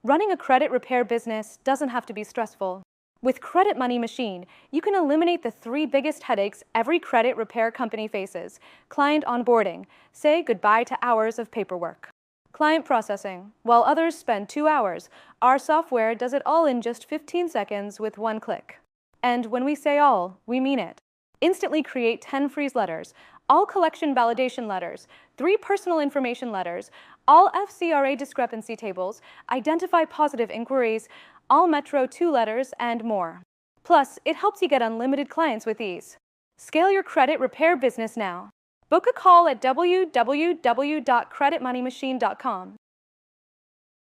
Running a credit repair business doesn't have to be stressful. With Credit Money Machine, you can eliminate the 3 biggest headaches every credit repair company faces: client onboarding, say goodbye to hours of paperwork; client processing, while others spend 2 hours, our software does it all in just 15 seconds with 1 click. And when we say all, we mean it. Instantly create 10 freeze letters, all collection validation letters, 3 personal information letters, all FCRA discrepancy tables, identify positive inquiries, all Metro 2 letters, and more. Plus, it helps you get unlimited clients with ease. Scale your credit repair business now. Book a call at www.creditmoneymachine.com.